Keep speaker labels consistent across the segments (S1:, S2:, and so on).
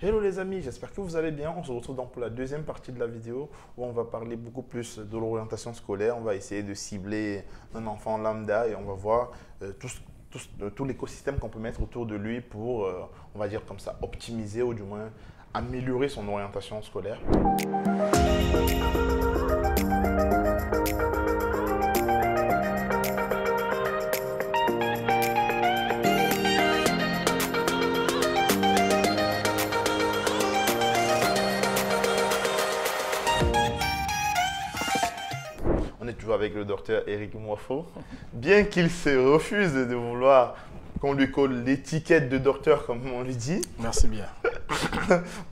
S1: Hello les amis, j'espère que vous allez bien. On se retrouve donc pour la deuxième partie de la vidéo où on va parler beaucoup plus de l'orientation scolaire. On va essayer de cibler un enfant lambda et on va voir tout l'écosystème qu'on peut mettre autour de lui pour, on va dire comme ça, optimiser ou du moins améliorer son orientation scolaire. On est toujours avec le docteur Eric Moifo. Bien qu'il se refuse de vouloir qu'on lui colle l'étiquette de docteur, comme on lui dit.
S2: Merci bien.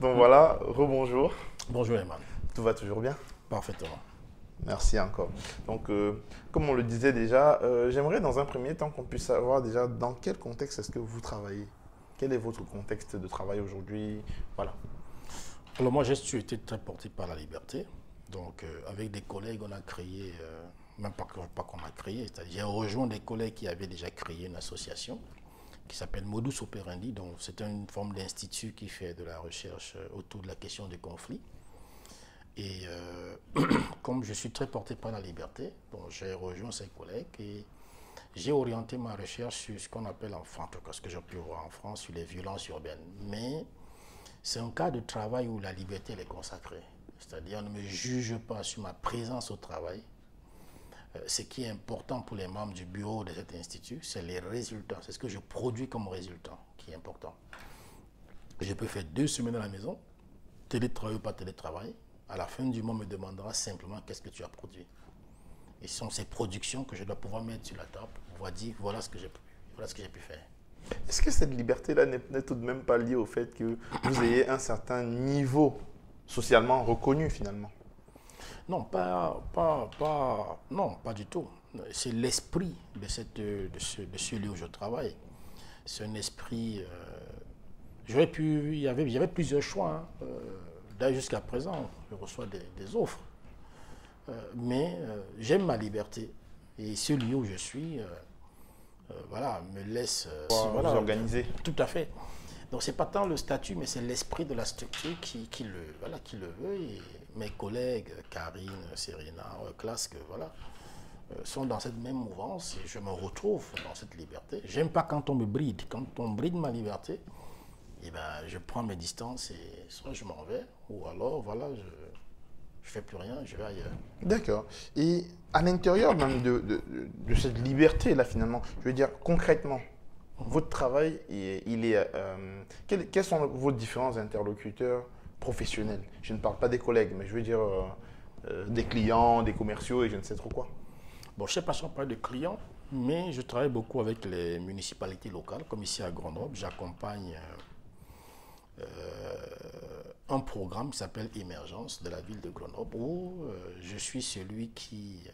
S1: Donc voilà, rebonjour.
S2: Bonjour Eman.
S1: Tout va toujours bien?
S2: Parfaitement.
S1: Merci encore. Donc, comme on le disait déjà, j'aimerais dans un premier temps qu'on puisse savoir déjà dans quel contexte est-ce que vous travaillez? Quel est votre contexte de travail aujourd'hui? Voilà.
S2: Alors moi, j'ai été très porté par la liberté. Donc avec des collègues, on a créé, même pas qu'on a créé, c'est-à-dire j'ai rejoint des collègues qui avaient déjà créé une association qui s'appelle Modus Operandi. Donc c'est une forme d'institut qui fait de la recherche autour de la question des conflits. Et comme je suis très porté par la liberté, bon, j'ai rejoint ces collègues et j'ai orienté ma recherche sur ce qu'on appelle, enfin, en tout cas, ce que j'ai pu voir en France, sur les violences urbaines. Mais c'est un cas de travail où la liberté elle est consacrée. C'est-à-dire, on ne me juge pas sur ma présence au travail. Ce qui est important pour les membres du bureau de cet institut, c'est les résultats. C'est ce que je produis comme résultat qui est important. Je peux faire 2 semaines à la maison, télétravail ou pas télétravail. À la fin du mois, on me demandera simplement qu'est-ce que tu as produit. Et ce sont ces productions que je dois pouvoir mettre sur la table pour pouvoir dire voilà ce que j'ai pu faire.
S1: Est-ce que cette liberté-là n'est tout de même pas liée au fait que vous ayez un certain niveau socialement reconnu finalement?
S2: Non, non, pas du tout. C'est l'esprit de ce lieu où je travaille. C'est un esprit. Il y avait plusieurs choix. Hein. D'ailleurs, jusqu'à présent, je reçois des offres. Mais j'aime ma liberté. Et ce lieu où je suis, voilà, me laisse
S1: Vous
S2: voilà,
S1: organiser.
S2: tout à fait. Donc, ce n'est pas tant le statut, mais c'est l'esprit de la structure voilà, qui le veut. Et mes collègues, Karine, Serena, Clask, voilà, sont dans cette même mouvance et je me retrouve dans cette liberté. J'aime pas quand on me bride. Quand on bride ma liberté, eh ben, je prends mes distances et soit je m'en vais, ou alors, voilà, je ne fais plus rien, je vais ailleurs.
S1: D'accord. Et à l'intérieur même de cette liberté-là finalement, je veux dire concrètement, votre travail, quels sont vos différents interlocuteurs professionnels? Je ne parle pas des collègues, mais je veux dire des clients, des commerciaux et je ne sais trop quoi.
S2: Bon, je ne sais pas si on parle de clients, mais je travaille beaucoup avec les municipalités locales, comme ici à Grenoble. J'accompagne un programme qui s'appelle Émergence de la ville de Grenoble, où je suis celui qui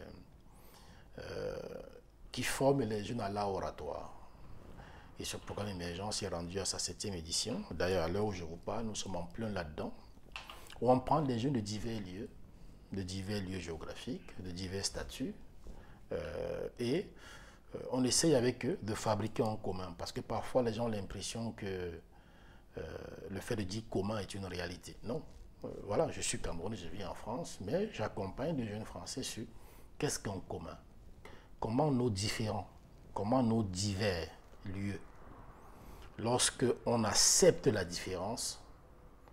S2: forme les jeunes à l'art oratoire. Et ce programme Émergence est rendu à sa 7e édition. D'ailleurs, à l'heure où je vous parle, nous sommes en plein là-dedans, où on prend des jeunes de divers lieux géographiques, de divers statuts, et on essaye avec eux de fabriquer en commun. Parce que parfois, les gens ont l'impression que le fait de dire commun est une réalité. Non. Voilà, je suis Camerounais, je vis en France, mais j'accompagne des jeunes Français sur qu'est-ce qu'un commun. Comment nos différents, comment nos divers lieux, lorsque on accepte la différence,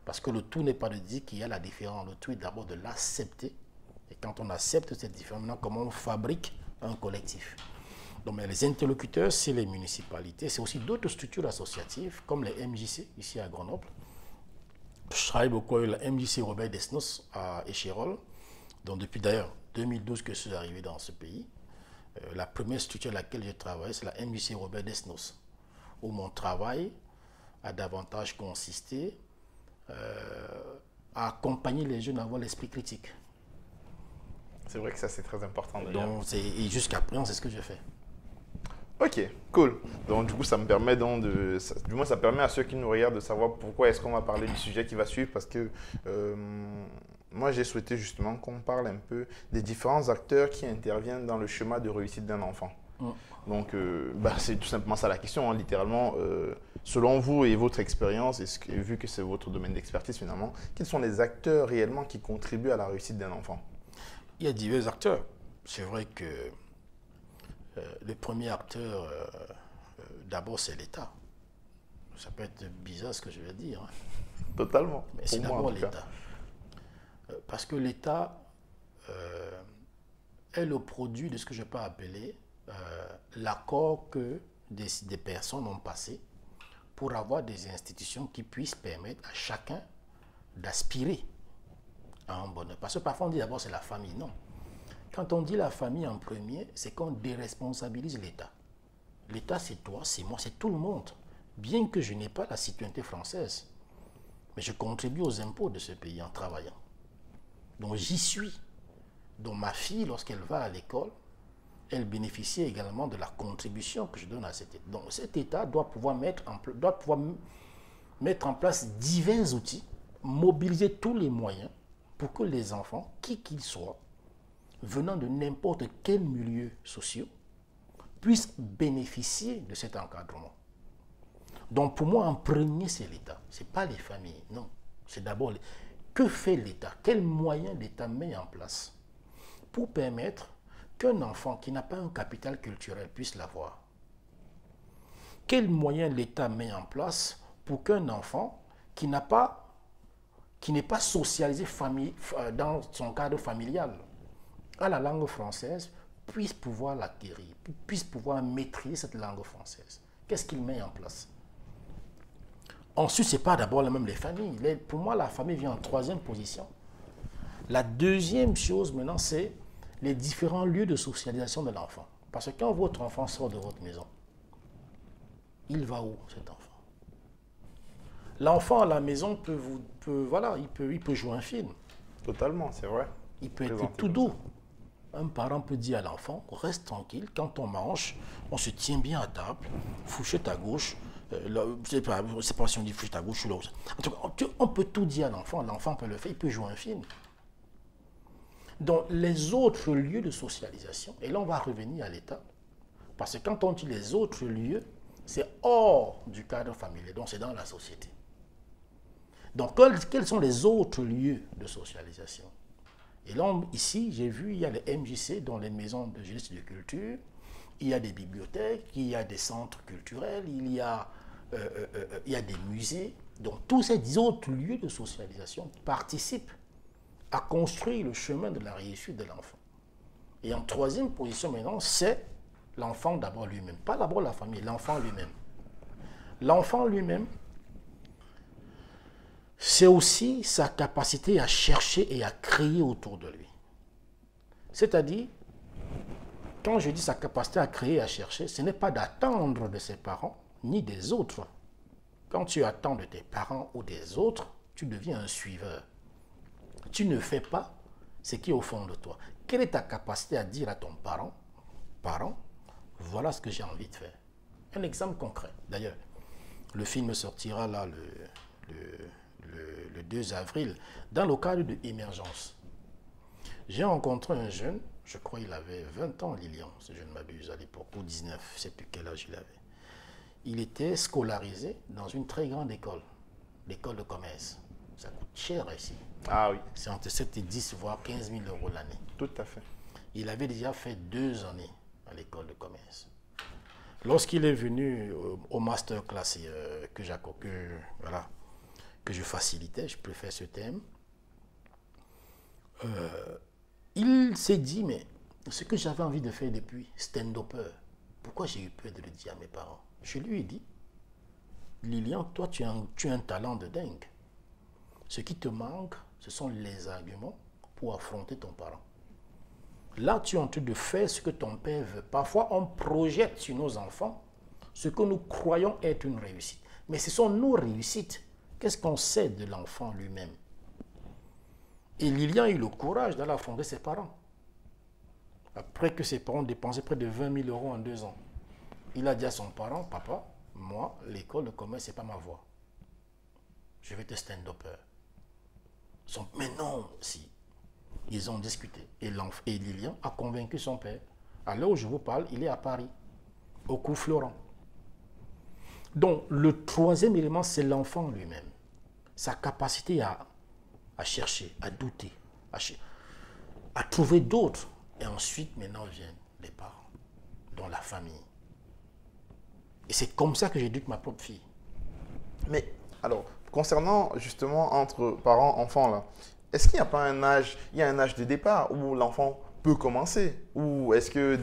S2: parce que le tout n'est pas de dire qu'il y a la différence, le tout est d'abord de l'accepter. Et quand on accepte cette différence, maintenant, comment on fabrique un collectif. Donc, mais les interlocuteurs, c'est les municipalités, c'est aussi d'autres structures associatives, comme les MJC, ici à Grenoble. Je travaille beaucoup avec la MJC Robert Desnos à Échirolles, donc depuis d'ailleurs 2012 que je suis arrivé dans ce pays. La première structure à laquelle je travaille, c'est la MJC Robert Desnos, où mon travail a davantage consisté à accompagner les jeunes à avoir l'esprit critique.
S1: C'est vrai que ça c'est très important d'ailleurs.
S2: Donc, et jusqu'à présent, c'est ce que je fais.
S1: Ok, cool. Donc du coup, ça me permet du moins ça permet à ceux qui nous regardent de savoir pourquoi est-ce qu'on va parler du sujet qui va suivre parce que moi j'ai souhaité justement qu'on parle un peu des différents acteurs qui interviennent dans le schéma de réussite d'un enfant. Donc, c'est tout simplement ça la question, hein, littéralement. Selon vous et votre expérience, et vu que c'est votre domaine d'expertise finalement, quels sont les acteurs réellement qui contribuent à la réussite d'un enfant?
S2: Il y a divers acteurs. C'est vrai que le premier acteur, d'abord, c'est l'État. Ça peut être bizarre ce que je vais dire, hein.
S1: Totalement.
S2: Mais c'est d'abord l'État. Parce que l'État est le produit de ce que je peux appeler l'accord que des personnes ont passé pour avoir des institutions qui puissent permettre à chacun d'aspirer à un bonheur. Parce que parfois on dit d'abord c'est la famille. Non. Quand on dit la famille en premier, c'est qu'on déresponsabilise l'État. L'État, c'est toi, c'est moi, c'est tout le monde. Bien que je n'ai pas la citoyenneté française, mais je contribue aux impôts de ce pays en travaillant. Donc j'y suis. Donc ma fille, lorsqu'elle va à l'école, elle bénéficie également de la contribution que je donne à cet État. Donc cet État doit pouvoir mettre en place divers outils, mobiliser tous les moyens pour que les enfants, qui qu'ils soient, venant de n'importe quel milieu social, puissent bénéficier de cet encadrement. Donc pour moi, en premier, c'est l'État. Ce n'est pas les familles, non. C'est d'abord que fait l'État? Quels moyens l'État met en place pour permettre qu'un enfant qui n'a pas un capital culturel puisse l'avoir? Quels moyens l'État met en place pour qu'un enfant qui n'est pas socialisé dans son cadre familial à la langue française puisse pouvoir l'acquérir, puisse pouvoir maîtriser cette langue française? Qu'est-ce qu'il met en place? Ensuite, ce n'est pas d'abord même les familles. Pour moi, la famille vient en troisième position. La deuxième chose maintenant, c'est les différents lieux de socialisation de l'enfant. Parce que quand votre enfant sort de votre maison, il va où cet enfant? L'enfant à la maison il peut jouer un film.
S1: Totalement, c'est vrai.
S2: Il peut être tout doux. Un parent peut dire à l'enfant, reste tranquille, quand on mange, on se tient bien à table, fourchette à gauche, c'est pas si on dit fourchette à gauche ou l'autre. En tout cas, on peut tout dire à l'enfant peut le faire, il peut jouer un film. Donc les autres lieux de socialisation, et là on va revenir à l'État, parce que quand on dit les autres lieux, c'est hors du cadre familial, donc c'est dans la société. Donc quels sont les autres lieux de socialisation? Et là, ici, j'ai vu, il y a les MJC, dont les maisons de jeunesse et de culture, il y a des bibliothèques, il y a des centres culturels, il y a des musées. Donc tous ces autres lieux de socialisation participent à construire le chemin de la réussite de l'enfant. Et en troisième position maintenant, c'est l'enfant d'abord lui-même. Pas d'abord la famille, l'enfant lui-même. L'enfant lui-même, c'est aussi sa capacité à chercher et à créer autour de lui. C'est-à-dire, quand je dis sa capacité à créer et à chercher, ce n'est pas d'attendre de ses parents ni des autres. Quand tu attends de tes parents ou des autres, tu deviens un suiveur. Tu ne fais pas ce qui est au fond de toi. Quelle est ta capacité à dire à ton parent, voilà ce que j'ai envie de faire? Un exemple concret. D'ailleurs, le film sortira là le 2 avril, dans le cadre de Émergence. J'ai rencontré un jeune, je crois qu'il avait 20 ans, Lilian, si je ne m'abuse à l'époque, ou 19, je ne sais plus quel âge il avait. Il était scolarisé dans une très grande école, l'école de commerce. Ça coûte cher ici.
S1: Ah oui.
S2: C'est entre 7 et 10, voire 15 000 € l'année.
S1: Tout à fait.
S2: Il avait déjà fait 2 années à l'école de commerce. Lorsqu'il est venu au masterclass que je facilitais, je préfère ce thème, il s'est dit, mais ce que j'avais envie de faire depuis, stand-upper, pourquoi j'ai eu peur de le dire à mes parents? Je lui ai dit, Lilian, toi tu as un talent de dingue. Ce qui te manque, ce sont les arguments pour affronter ton parent. Là, tu es en train de faire ce que ton père veut. Parfois, on projette sur nos enfants ce que nous croyons être une réussite. Mais ce sont nos réussites. Qu'est-ce qu'on sait de l'enfant lui-même? Et Lilian a eu le courage d'aller affronter ses parents. Après que ses parents ont dépensé près de 20 000 € en 2 ans. Il a dit à son parent, papa, moi, l'école de commerce, ce n'est pas ma voie. Je vais être stand-upper. Mais non, si. Ils ont discuté. Et Lilian a convaincu son père À l'heure où je vous parle, il est à Paris, au cours Florent. Donc, le troisième élément, c'est l'enfant lui-même. Sa capacité à chercher, à douter, à trouver d'autres. Et ensuite, maintenant, viennent les parents, dont la famille. Et c'est comme ça que j'éduque ma propre fille.
S1: Mais, alors, concernant justement entre parents-enfants, là, est-ce qu'il n'y a pas un âge, il y a un âge de départ où l'enfant peut commencer? Ou est-ce que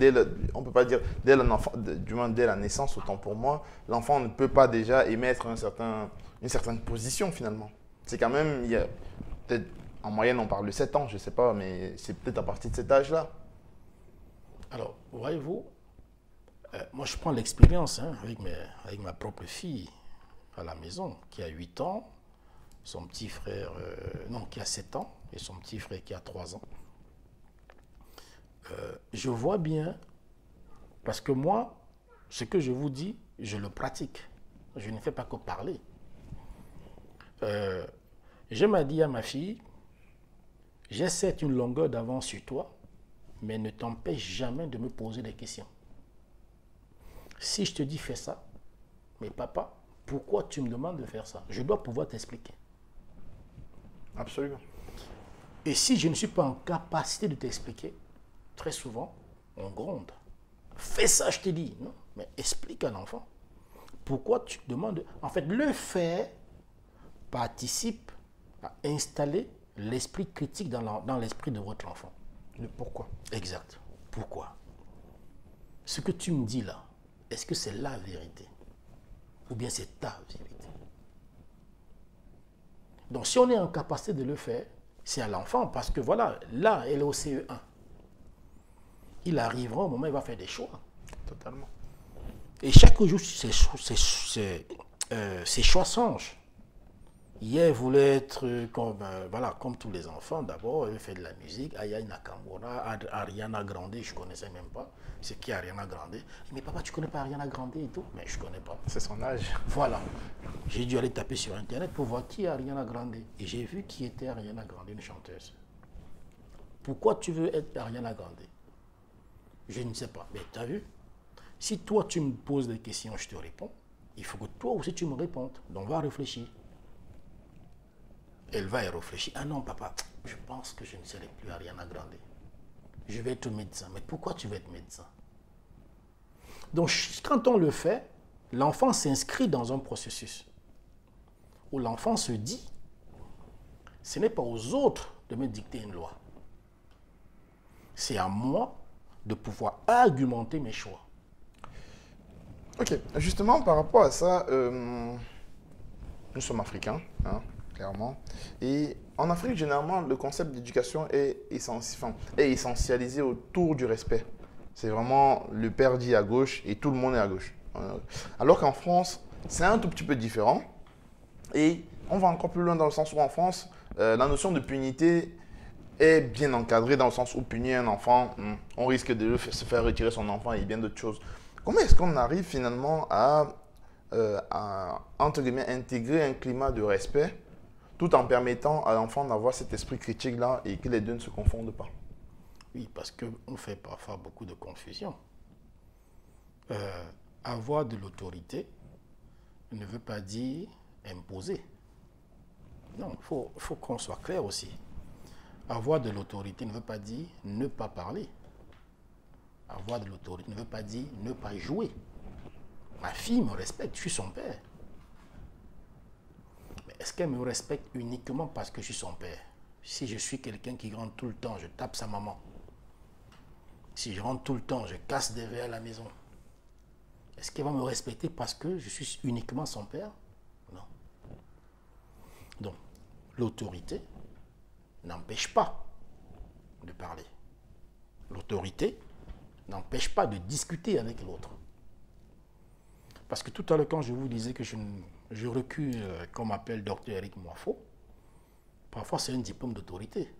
S1: on ne peut pas dire dès l'enfant, du moins dès la naissance, autant pour moi, l'enfant ne peut pas déjà émettre une certaine position finalement? C'est quand même, il y a peut-être, en moyenne on parle de 7 ans, je ne sais pas, mais c'est peut-être à partir de cet âge-là.
S2: Alors, voyez-vous, moi je prends l'expérience avec ma propre fille à la maison, qui a 8 ans, son petit frère, qui a 7 ans, et son petit frère qui a 3 ans. Je vois bien, parce que moi, ce que je vous dis, je le pratique. Je ne fais pas que parler. Je m'ai dit à ma fille, j'ai certes une longueur d'avance sur toi, mais ne t'empêche jamais de me poser des questions. Si je te dis fais ça, mais papa, pourquoi tu me demandes de faire ça? Je dois pouvoir t'expliquer.
S1: Absolument.
S2: Et si je ne suis pas en capacité de t'expliquer, très souvent, on gronde. Fais ça, je te dis. Non, mais explique à l'enfant. Pourquoi tu demandes... En fait, le fait participe à installer l'esprit critique dans l'esprit de votre enfant.
S1: Le pourquoi.
S2: Exact. Pourquoi? Ce que tu me dis là, est-ce que c'est la vérité? Ou bien c'est ta vérité? Donc si on est en capacité de le faire, c'est à l'enfant, parce que voilà, là, elle est au CE1. Il arrivera au moment où il va faire des choix.
S1: Totalement.
S2: Et chaque jour, ses choix changent. Hier, il voulait être comme tous les enfants. D'abord, il fait de la musique. Aya Nakamura, Ariana Grande, je ne connaissais même pas. C'est qui Ariana Grande? Mais papa, tu ne connais pas Ariana Grande et tout? Mais je ne connais pas.
S1: C'est son âge.
S2: Voilà. J'ai dû aller taper sur Internet pour voir qui est Ariana Grande. Et j'ai vu qui était Ariana Grande, une chanteuse. Pourquoi tu veux être Ariana Grande? Je ne sais pas. Mais tu as vu? Si toi, tu me poses des questions, je te réponds. Il faut que toi aussi, tu me répondes. Donc, on va réfléchir. Elle va y réfléchir. Ah non, papa, je pense que je ne serai plus Ariana Grande. Je vais être médecin. Mais pourquoi tu veux être médecin? Donc, quand on le fait, l'enfant s'inscrit dans un processus où l'enfant se dit, ce n'est pas aux autres de me dicter une loi. C'est à moi de pouvoir argumenter mes choix.
S1: Ok, justement par rapport à ça, nous sommes africains, hein, clairement. Et en Afrique, généralement, le concept d'éducation est essentialisé autour du respect. C'est vraiment le père dit à gauche et tout le monde est à gauche. Alors qu'en France, c'est un tout petit peu différent. Et on va encore plus loin dans le sens où en France, la notion de punité est bien encadrée dans le sens où punir un enfant, on risque de se faire retirer son enfant et bien d'autres choses. Comment est-ce qu'on arrive finalement à entre guillemets, intégrer un climat de respect tout en permettant à l'enfant d'avoir cet esprit critique-là et que les deux ne se confondent pas?
S2: Oui, parce qu'on fait parfois beaucoup de confusion. Avoir de l'autorité ne veut pas dire imposer. Non, il faut qu'on soit clair aussi. Avoir de l'autorité ne veut pas dire ne pas parler. Avoir de l'autorité ne veut pas dire ne pas jouer. Ma fille me respecte, je suis son père. Mais est-ce qu'elle me respecte uniquement parce que je suis son père? Si je suis quelqu'un qui rentre tout le temps, je tape sa maman. Si je rentre tout le temps, je casse des verres à la maison. Est-ce qu'elle va me respecter parce que je suis uniquement son père? Non. Donc, l'autorité n'empêche pas de parler. L'autorité n'empêche pas de discuter avec l'autre. Parce que tout à l'heure, quand je vous disais que je recule, comme appelle Dr Eric Moifo, parfois c'est un diplôme d'autorité.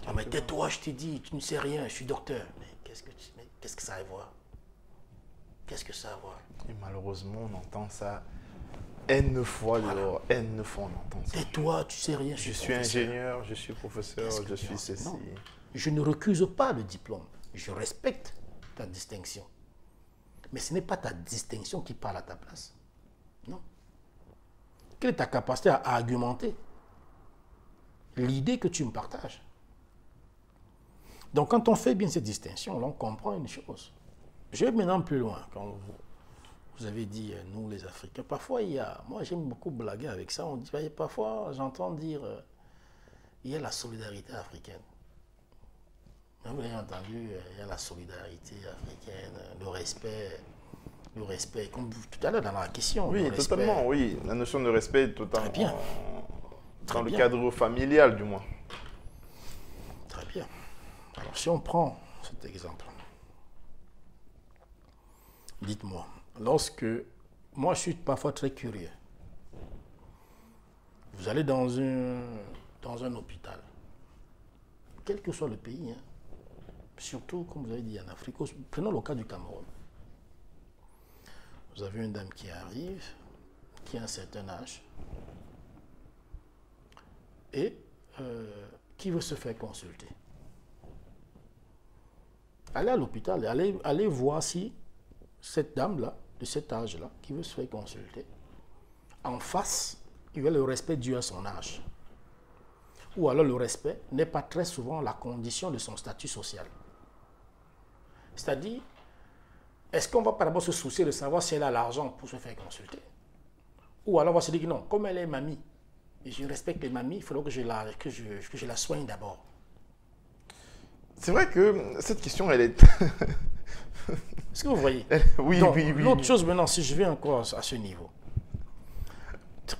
S2: Ah mais tais-toi, je t'ai dit, tu ne sais rien, je suis docteur. Mais qu'est-ce que ça a à voir? Qu'est-ce que ça a à voir?
S1: Et malheureusement, on entend ça N fois dehors, N fois on entend ça.
S2: Tais-toi, tu sais rien,
S1: je suis ingénieur, je suis professeur, je suis ceci.
S2: Non, je ne recuse pas le diplôme. Je respecte ta distinction. Mais ce n'est pas ta distinction qui parle à ta place. Non. Quelle est ta capacité à argumenter l'idée que tu me partages? Donc, quand on fait bien cette distinction, on comprend une chose. Je vais maintenant plus loin. Quand vous avez dit, nous les Africains, parfois il y a, moi j'aime beaucoup blaguer avec ça, on dit, parfois j'entends dire, il y a la solidarité africaine. Vous l'avez entendu, il y a la solidarité africaine, le respect, comme tout à l'heure dans la question.
S1: Oui, totalement, oui. La notion de respect est totalement
S2: Très bien.
S1: Dans le cadre familial, du moins.
S2: Très bien. Alors, si on prend cet exemple, dites-moi, lorsque, moi je suis parfois très curieux, vous allez dans un hôpital, quel que soit le pays, hein, surtout, comme vous avez dit, en Afrique, prenons le cas du Cameroun. Vous avez une dame qui arrive, qui a un certain âge, et qui veut se faire consulter. Allez à l'hôpital, allez voir si cette dame-là, de cet âge-là, qui veut se faire consulter, en face, il y a le respect dû à son âge. Ou alors le respect n'est pas très souvent la condition de son statut social. C'est-à-dire, est-ce qu'on va par rapport se soucier de savoir si elle a l'argent pour se faire consulter? Ou alors on va se dire que non, comme elle est mamie, et je respecte les mamies, il faudra que je la soigne d'abord.
S1: C'est vrai que cette question, elle est...
S2: Est-ce que vous voyez?
S1: Oui,
S2: donc,
S1: oui, oui.
S2: L'autre chose maintenant, si je vais encore à ce niveau,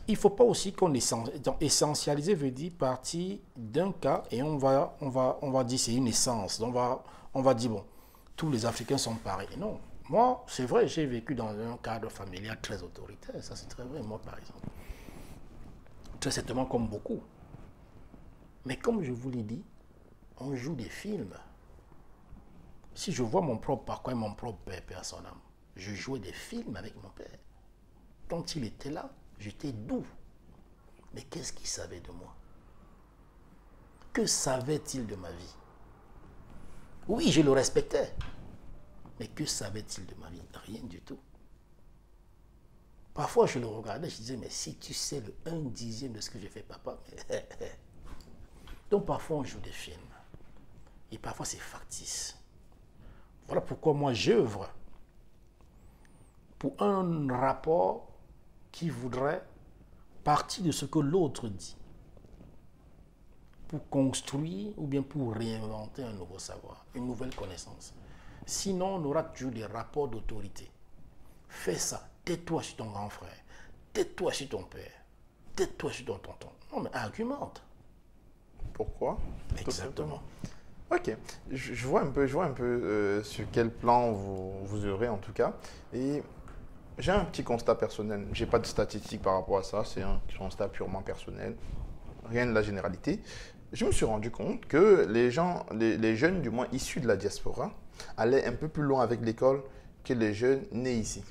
S2: il ne faut pas aussi qu'on essentialiser veut dire partir d'un cas et on va dire c'est une essence. Donc on va dire bon, tous les Africains sont pareils. Non, moi c'est vrai, j'ai vécu dans un cadre familial très autoritaire, ça c'est très vrai, moi par exemple. Très certainement comme beaucoup. Mais comme je vous l'ai dit, on joue des films. Si je vois mon propre parcours et mon propre père, père à son âme, je jouais des films avec mon père. Quand il était là, j'étais doux. Mais qu'est-ce qu'il savait de moi? Que savait-il de ma vie? Oui, je le respectais. Mais que savait-il de ma vie? Rien du tout. Parfois, je le regardais, je disais, mais si tu sais le 1/10 de ce que j'ai fait, papa. Mais... Donc, parfois, on joue des films. Et parfois, c'est factice. Voilà pourquoi moi, j'œuvre pour un rapport qui voudrait partir de ce que l'autre dit, pour construire ou bien pour réinventer un nouveau savoir, une nouvelle connaissance. Sinon, on aura toujours des rapports d'autorité. Fais ça, tais-toi sur ton grand frère, tais-toi sur ton père, tais-toi sur ton tonton. Non, mais argumente.
S1: Pourquoi?
S2: Exactement.
S1: Ok, je vois un peu sur quel plan vous œuvrez en tout cas. Et j'ai un petit constat personnel. Je n'ai pas de statistiques par rapport à ça. C'est un constat purement personnel. Rien de la généralité. Je me suis rendu compte que les jeunes, du moins issus de la diaspora, allaient un peu plus loin avec l'école que les jeunes nés ici.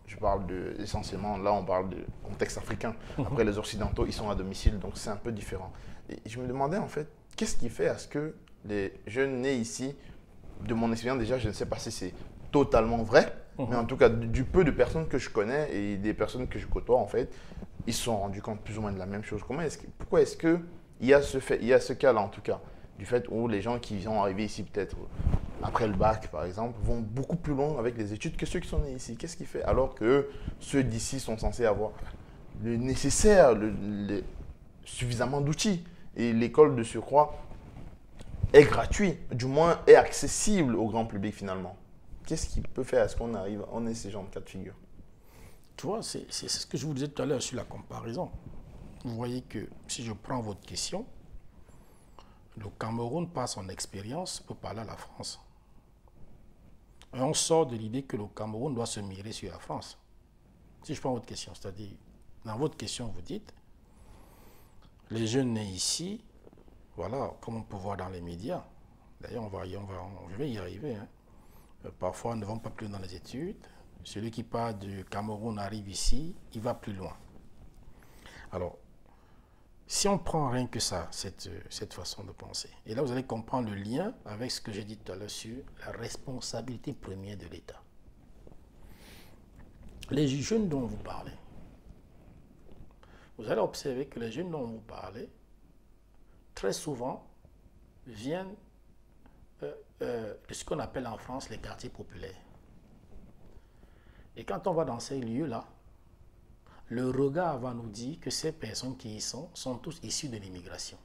S1: Je parle essentiellement, là on parle de contexte africain. Après les Occidentaux, ils sont à domicile, donc c'est un peu différent. Et je me demandais en fait, qu'est-ce qui fait à ce que les jeunes nés ici, de mon expérience déjà, je ne sais pas si c'est totalement vrai, mais en tout cas du peu de personnes que je connais et des personnes que je côtoie en fait, ils se sont rendus compte plus ou moins de la même chose. Pourquoi est-ce que il y a ce cas-là en tout cas, du fait où les gens qui sont arrivés ici peut-être après le bac par exemple, vont beaucoup plus loin avec les études que ceux qui sont nés ici. Qu'est-ce qui fait alors que ceux d'ici sont censés avoir le nécessaire, suffisamment d'outils et l'école de surcroît est gratuit, du moins est accessible au grand public finalement. Qu'est-ce qui peut faire à ce qu'on ait ces genres de cas de figure?
S2: Tu vois, c'est ce que je vous disais tout à l'heure sur la comparaison. Vous voyez que si je prends votre question, le Cameroun, par son expérience, peut parler à la France. Et on sort de l'idée que le Cameroun doit se mirer sur la France. Si je prends votre question, c'est-à-dire, dans votre question, vous dites, les jeunes nés ici, voilà, comme on peut voir dans les médias, d'ailleurs, je vais y arriver, hein. Parfois, ne vont pas plus dans les études. Celui qui part du Cameroun arrive ici, il va plus loin. Alors, si on prend rien que ça, cette façon de penser, et là vous allez comprendre le lien avec ce que j'ai dit tout à l'heure sur la responsabilité première de l'État. Les jeunes dont vous parlez, vous allez observer que les jeunes dont vous parlez, très souvent, viennent de ce qu'on appelle en France les quartiers populaires. Et quand on va dans ces lieux-là, le regard va nous dire que ces personnes qui y sont tous issues de l'immigration.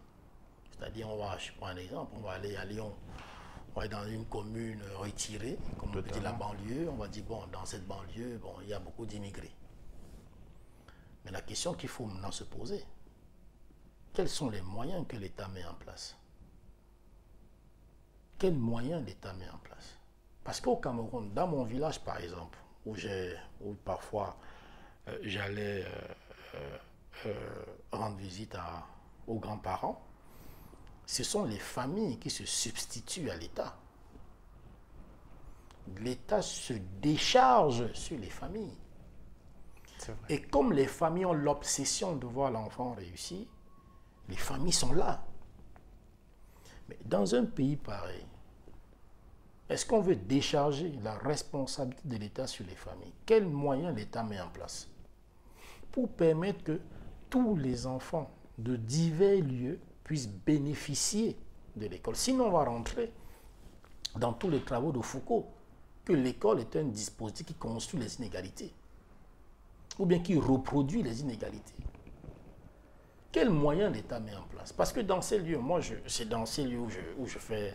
S2: C'est-à-dire, je prends un exemple, on va aller à Lyon, on va aller dans une commune retirée, comme on dit la banlieue, on va dire, bon, dans cette banlieue, bon, il y a beaucoup d'immigrés. Mais la question qu'il faut maintenant se poser, quels sont les moyens que l'État met en place? Quels moyens l'État met en place? Parce qu'au Cameroun, dans mon village par exemple, où parfois j'allais rendre visite aux grands-parents, ce sont les familles qui se substituent à l'État. L'État se décharge sur les familles. Et comme les familles ont l'obsession de voir l'enfant réussir, les familles sont là. Mais dans un pays pareil, est-ce qu'on veut décharger la responsabilité de l'État sur les familles? Quels moyens l'État met en place pour permettre que tous les enfants de divers lieux puissent bénéficier de l'école? Sinon, on va rentrer dans tous les travaux de Foucault, que l'école est un dispositif qui construit les inégalités, ou bien qui reproduit les inégalités. Quels moyens l'État met en place? Parce que dans ces lieux, c'est dans ces lieux où je fais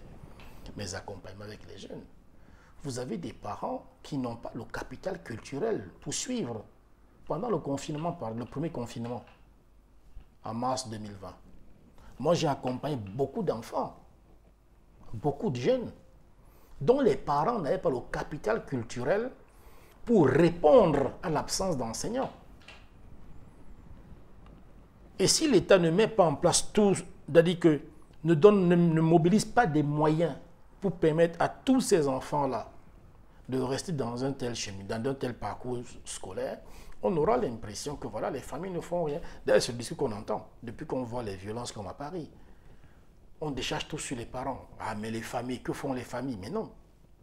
S2: mes accompagnements avec les jeunes. Vous avez des parents qui n'ont pas le capital culturel pour suivre. Pendant le confinement, le premier confinement, en mars 2020, moi j'ai accompagné beaucoup d'enfants, beaucoup de jeunes, dont les parents n'avaient pas le capital culturel pour répondre à l'absence d'enseignants. Et si l'État ne met pas en place tout, c'est-à-dire que ne mobilise pas des moyens pour permettre à tous ces enfants-là de rester dans un tel chemin, dans un tel parcours scolaire, on aura l'impression que voilà, les familles ne font rien. D'ailleurs, c'est le discours qu'on entend depuis qu'on voit les violences comme à Paris. On décharge tout sur les parents. Ah, mais les familles, que font les familles? Mais non,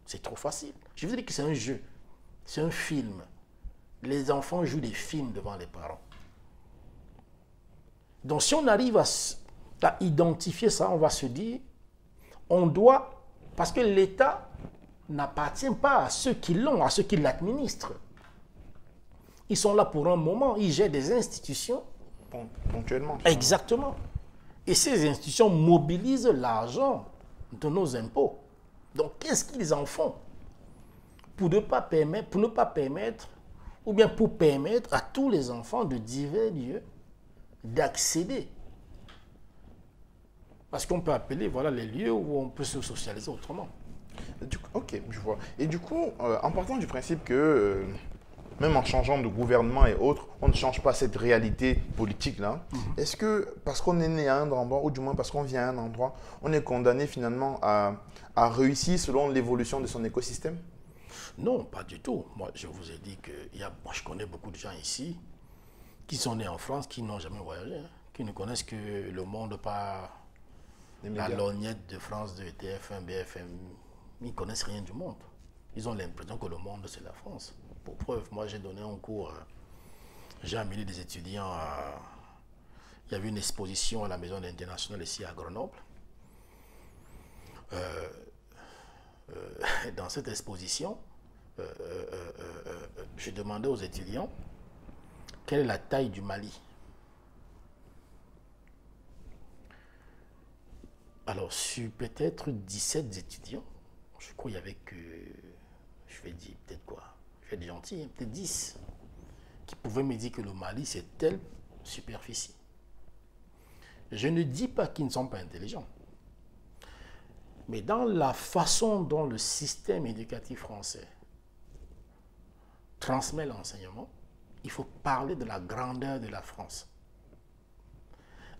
S2: c'est trop facile. Je veux dire que c'est un jeu, c'est un film. Les enfants jouent des films devant les parents. Donc si on arrive à identifier ça, on va se dire, on doit, parce que l'État n'appartient pas à ceux qui l'ont, à ceux qui l'administrent. Ils sont là pour un moment, ils gèrent des institutions.
S1: Ponctuellement.
S2: Exactement. Et ces institutions mobilisent l'argent de nos impôts. Donc qu'est-ce qu'ils en font pour ne pas permettre, ou bien pour permettre à tous les enfants de divers lieux d'accéder? Parce qu'on peut appeler voilà, les lieux où on peut se socialiser autrement.
S1: Ok, je vois. Et du coup, en partant du principe que même en changeant de gouvernement et autres, on ne change pas cette réalité politique-là, est-ce que parce qu'on est né à un endroit, ou du moins parce qu'on vient à un endroit, on est condamné finalement à réussir selon l'évolution de son écosystème?
S2: Non, pas du tout. Moi, je vous ai dit que moi, je connais beaucoup de gens ici qui sont nés en France, qui n'ont jamais voyagé, hein, qui ne connaissent que le monde par la lorgnette de France, de TF1, BFM. Ils ne connaissent rien du monde. Ils ont l'impression que le monde, c'est la France. Pour preuve, moi, j'ai donné un cours, j'ai amené des étudiants il y avait une exposition à la Maison internationale ici à Grenoble. Dans cette exposition, je demandais aux étudiants quelle est la taille du Mali. Alors, sur peut-être 17 étudiants, je crois qu'il y avait que, je vais dire peut-être quoi, je vais être gentil, peut-être 10, qui pouvaient me dire que le Mali, c'est telle superficie. Je ne dis pas qu'ils ne sont pas intelligents. Mais dans la façon dont le système éducatif français transmet l'enseignement, il faut parler de la grandeur de la France.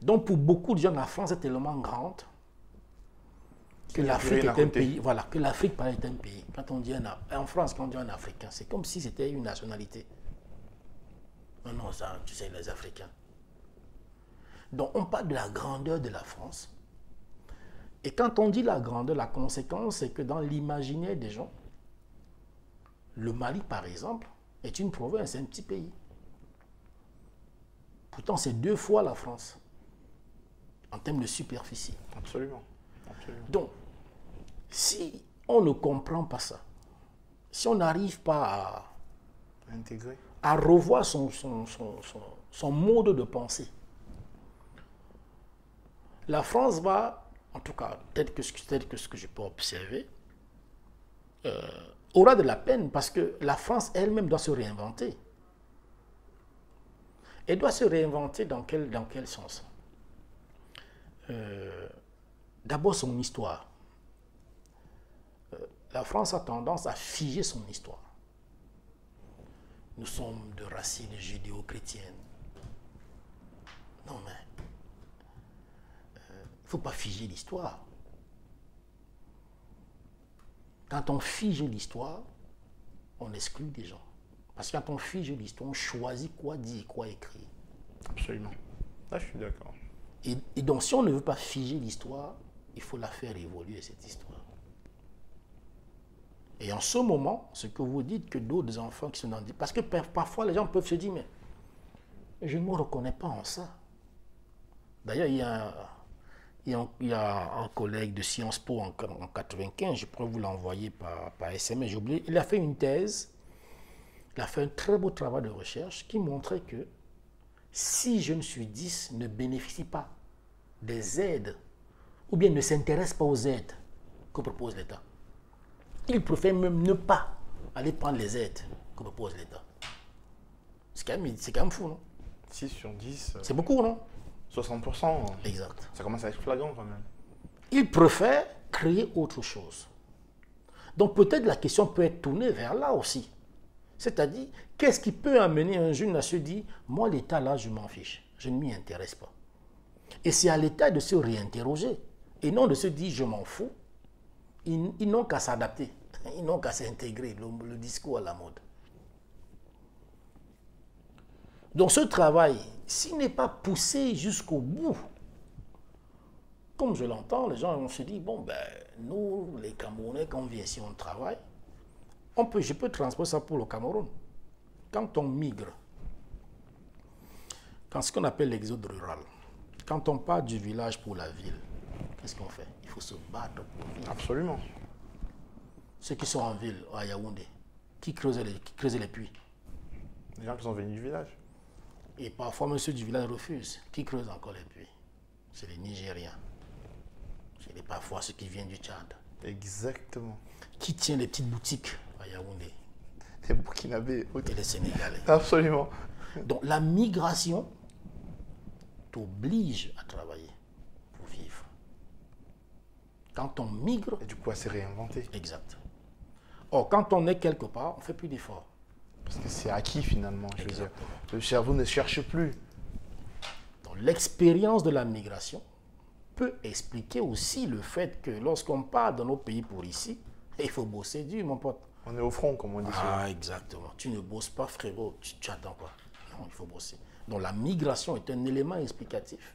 S2: Donc pour beaucoup de gens, la France est tellement grande que l'Afrique est un pays. Voilà, que l'Afrique est un pays. Quand on dit en France, quand on dit un Africain, c'est comme si c'était une nationalité. Non, non, ça, tu sais, les Africains. Donc on parle de la grandeur de la France. Et quand on dit la grandeur, la conséquence, c'est que dans l'imaginaire des gens, le Mali, par exemple, est une province, un petit pays. Pourtant, c'est 2 fois la France en termes de superficie.
S1: Absolument. Absolument.
S2: Donc, si on ne comprend pas ça, si on n'arrive pas
S1: Intégrer.
S2: à revoir son mode de pensée, la France va, en tout cas, tel que ce que je peux observer, aura de la peine parce que la France elle-même doit se réinventer. Elle doit se réinventer dans quel sens? D'abord son histoire. La France a tendance à figer son histoire. Nous sommes de racines judéo-chrétiennes. Non mais, il ne faut pas figer l'histoire. Quand on fige l'histoire, on exclut des gens. Parce que quand on fige l'histoire, on choisit quoi dire, quoi écrire.
S1: Absolument. Là, je suis d'accord.
S2: Et donc, si on ne veut pas figer l'histoire, il faut la faire évoluer, cette histoire. Et en ce moment, ce que vous dites, que d'autres enfants qui sont dans... Parce que parfois, les gens peuvent se dire, mais je ne me reconnais pas en ça. D'ailleurs, il y a un collègue de Sciences Po en 95, je pourrais vous l'envoyer par SMS, j'ai oublié. Il a fait une thèse, il a fait un très beau travail de recherche qui montrait que si jeunes sur 10 ne bénéficient pas des aides ou bien ne s'intéressent pas aux aides que propose l'État, ils préfèrent même ne pas aller prendre les aides que propose l'État. C'est quand même fou, non?
S1: 6 sur 10.
S2: C'est beaucoup, non?
S1: 60%.
S2: Exact.
S1: Ça commence à être flagrant quand même.
S2: Ils préfèrent créer autre chose. Donc peut-être la question peut être tournée vers là aussi. C'est-à-dire, qu'est-ce qui peut amener un jeune à se dire, moi l'État là, je m'en fiche, je ne m'y intéresse pas. Et c'est à l'État de se réinterroger, et non de se dire, je m'en fous. Ils n'ont qu'à s'adapter, ils n'ont qu'à s'intégrer, le discours à la mode. Donc ce travail, s'il n'est pas poussé jusqu'au bout, comme je l'entends, les gens se disent, bon ben, nous les Camerounais, quand on vient ici, on travaille, je peux transposer ça pour le Cameroun. Quand on migre, quand ce qu'on appelle l'exode rural, quand on part du village pour la ville, qu'est-ce qu'on fait? Il faut se battre pour vivre.
S1: Absolument.
S2: Ceux qui sont en ville, à Yaoundé, qui creusaient les puits.
S1: Les gens qui sont venus du village.
S2: Et parfois, monsieur du village refuse. Qui creuse encore les puits? C'est les Nigériens. C'est parfois ceux qui viennent du Tchad.
S1: Exactement.
S2: Qui tient les petites boutiques à Yaoundé?
S1: Les Burkinabés.
S2: Et les Sénégalais.
S1: Absolument.
S2: Donc la migration t'oblige à travailler pour vivre. Quand on migre...
S1: Et du coup, à se réinventer.
S2: Exact. Or, quand on est quelque part, on ne fait plus d'efforts.
S1: Parce que c'est acquis finalement. Je veux dire. Le cerveau ne cherche plus.
S2: Donc l'expérience de la migration peut expliquer aussi le fait que lorsqu'on part dans nos pays pour ici, il faut bosser dur, mon pote.
S1: On est au front, comme on dit.
S2: Ah, exactement. Tu ne bosses pas, frérot. Tu attends quoi? Non, il faut bosser. Donc la migration est un élément explicatif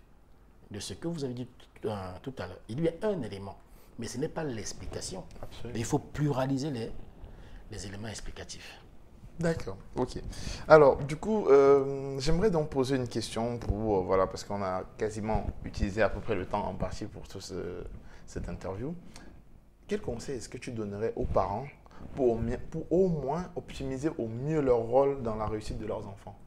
S2: de ce que vous avez dit tout à l'heure. Il y a un élément, mais ce n'est pas l'explication.
S1: Absolument.
S2: Il faut pluraliser les éléments explicatifs.
S1: D'accord, ok. Alors, du coup, j'aimerais donc poser une question pour, voilà, parce qu'on a quasiment utilisé à peu près le temps en partie pour cette interview. Quel conseil est-ce que tu donnerais aux parents pour au moins optimiser au mieux leur rôle dans la réussite de leurs enfants?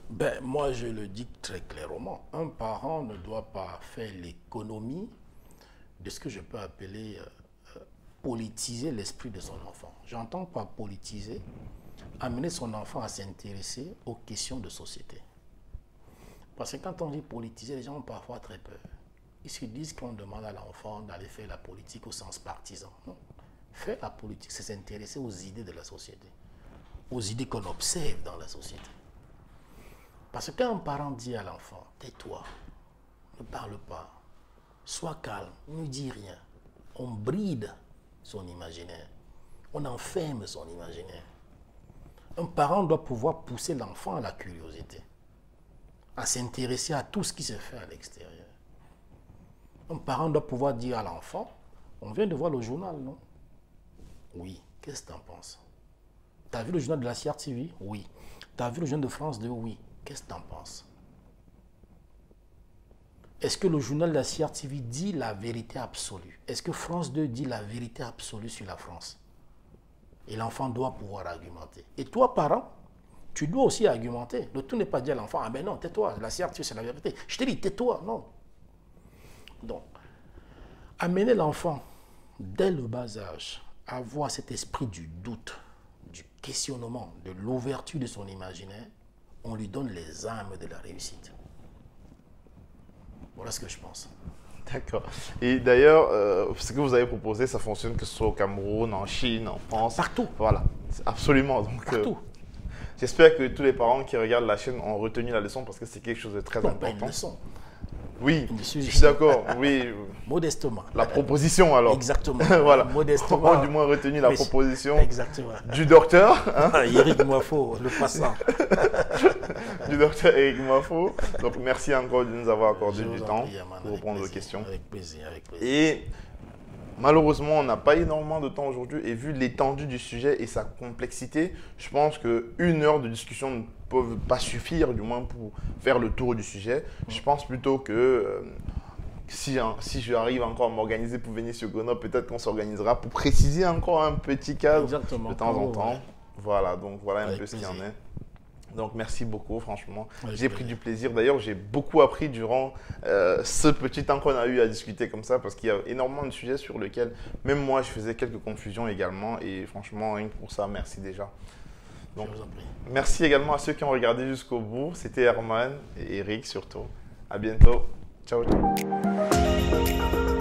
S2: Ben, moi, je le dis très clairement. Un parent ne doit pas faire l'économie de ce que je peux appeler politiser l'esprit de son enfant. J'entends par politiser, amener son enfant à s'intéresser aux questions de société. Parce que quand on dit politiser, les gens ont parfois très peur. Ils se disent qu'on demande à l'enfant d'aller faire la politique au sens partisan. Non. Faire la politique, c'est s'intéresser aux idées de la société, aux idées qu'on observe dans la société. Parce que quand un parent dit à l'enfant, tais-toi, ne parle pas, sois calme, ne dis rien, on bride son imaginaire, on enferme son imaginaire. Un parent doit pouvoir pousser l'enfant à la curiosité. à s'intéresser à tout ce qui se fait à l'extérieur. Un parent doit pouvoir dire à l'enfant, on vient de voir le journal, non? Oui. Qu'est-ce que tu en penses? Tu as vu le journal de la CRTV? Oui. Tu as vu le journal de France 2? Oui. Qu'est-ce que tu en penses? Est-ce que le journal de la CRTV dit la vérité absolue? Est-ce que France 2 dit la vérité absolue sur la France? Et l'enfant doit pouvoir argumenter. Et toi, parent, tu dois aussi argumenter. Le tout n'est pas dire à l'enfant, ah ben non, tais-toi, la CRTV c'est la vérité. Je te dis, tais-toi, non. Donc, amener l'enfant, dès le bas âge, à avoir cet esprit du doute, du questionnement, de l'ouverture de son imaginaire, on lui donne les armes de la réussite. Voilà ce que je pense.
S1: D'accord. Et d'ailleurs, ce que vous avez proposé, ça fonctionne que ce soit au Cameroun, en Chine, en France.
S2: Partout.
S1: Voilà, absolument. Donc,
S2: Partout.
S1: j'espère que tous les parents qui regardent la chaîne ont retenu la leçon parce que c'est quelque chose de très
S2: Non,
S1: important.
S2: pas une leçon.
S1: Oui,
S2: Une
S1: je
S2: leçon.
S1: suis d'accord. Oui,
S2: Modestement.
S1: la proposition alors.
S2: Exactement.
S1: Voilà.
S2: Modestement.
S1: On a du moins retenu la
S2: Mais
S1: proposition
S2: exactement.
S1: du docteur, hein,
S2: Eric Moifo, le passant.
S1: du docteur Eric Moifo. Donc, merci encore de nous avoir accordé
S2: Je
S1: du
S2: vous en
S1: temps
S2: prie, Yaman,
S1: pour
S2: avec
S1: répondre aux
S2: plaisir,
S1: questions.
S2: Avec plaisir, avec plaisir.
S1: Et malheureusement, on n'a pas énormément de temps aujourd'hui et vu l'étendue du sujet et sa complexité, je pense qu'une heure de discussion ne peut pas suffire, du moins pour faire le tour du sujet. Je pense plutôt que si j'arrive encore à m'organiser pour venir sur Grenoble, peut-être qu'on s'organisera pour préciser encore un petit cadre
S2: Exactement.
S1: de temps en
S2: Ouais.
S1: temps. Voilà, donc voilà un
S2: Avec
S1: peu ce qu'il y en
S2: plaisir.
S1: est. Donc merci beaucoup, franchement.
S2: Avec
S1: J'ai pris
S2: plaisir.
S1: du plaisir. D'ailleurs, j'ai beaucoup appris durant ce petit temps qu'on a eu à discuter comme ça, parce qu'il y a énormément de sujets sur lesquels même moi, je faisais quelques confusions également. Et franchement, rien que pour ça, merci déjà. Donc,
S2: Je vous en prie.
S1: merci également à ceux qui ont regardé jusqu'au bout. C'était Herman et Eric surtout. À bientôt. Ciao. Ciao.